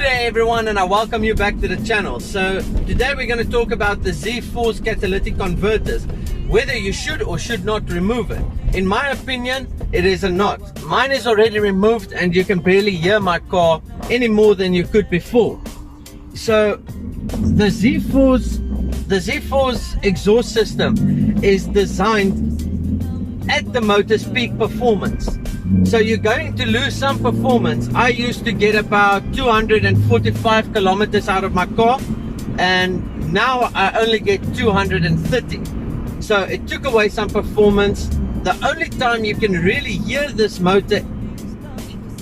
day everyone, and I welcome you back to the channel. So today we're going to talk about the Z-Force catalytic converters, whether you should or should not remove it. In my opinion, it is a not. Mine is already removed and you can barely hear my car any more than you could before. So the Z-Force exhaust system is designed at the motor's peak performance. So you're going to lose some performance. I used to get about 245 kilometers out of my car, and now I only get 230. So it took away some performance. The only time you can really hear this motor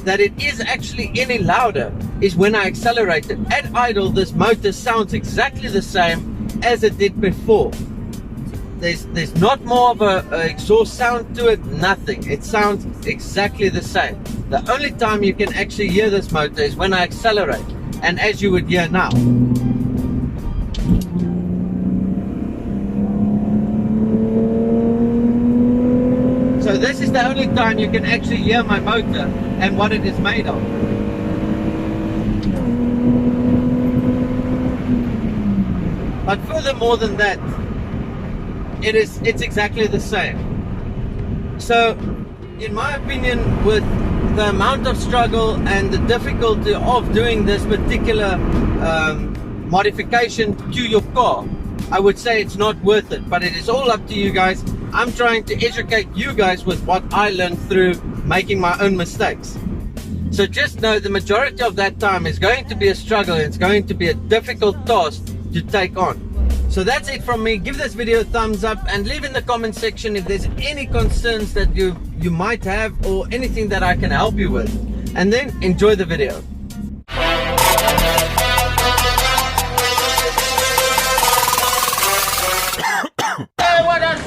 that it is actually any louder is when I accelerate it. At idle, this motor sounds exactly the same as it did before. There's not more of a exhaust sound to it, nothing. It sounds exactly the same. The only time you can actually hear this motor is when I accelerate, and as you would hear now. So this is the only time you can actually hear my motor and what it is made of. But furthermore than that, it's exactly the same. So in my opinion, with the amount of struggle and the difficulty of doing this particular modification to your car, I would say it's not worth it, but it is all up to you guys. I'm trying to educate you guys with what I learned through making my own mistakes. So just know the majority of that time is going to be a struggle. It's going to be a difficult task to take on. So that's it from me. Give this video a thumbs up and leave in the comment section if there's any concerns that you might have or anything that I can help you with. And then enjoy the video. Hey, what else?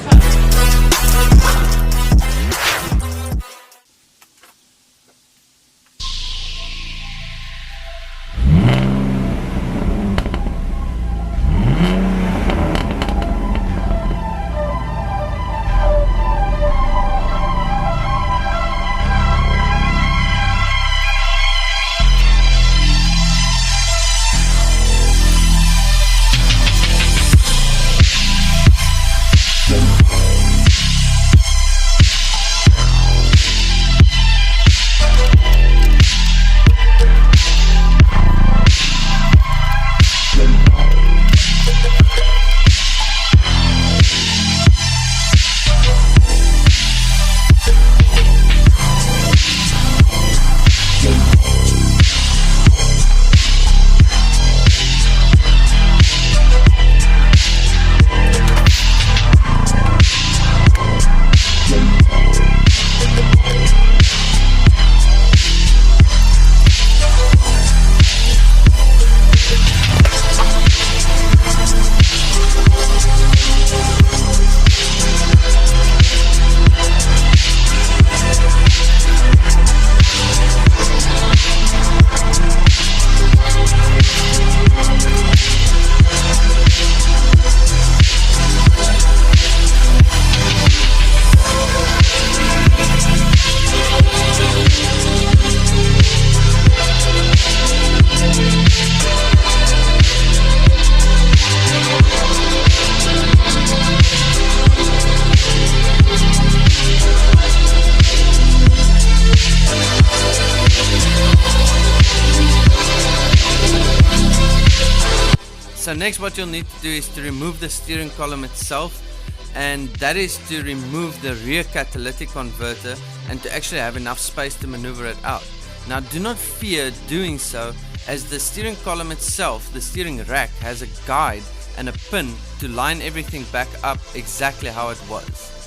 So next what you'll need to do is to remove the steering column itself, and that is to remove the rear catalytic converter and to actually have enough space to maneuver it out. Now do not fear doing so, as the steering column itself, the steering rack, has a guide and a pin to line everything back up exactly how it was.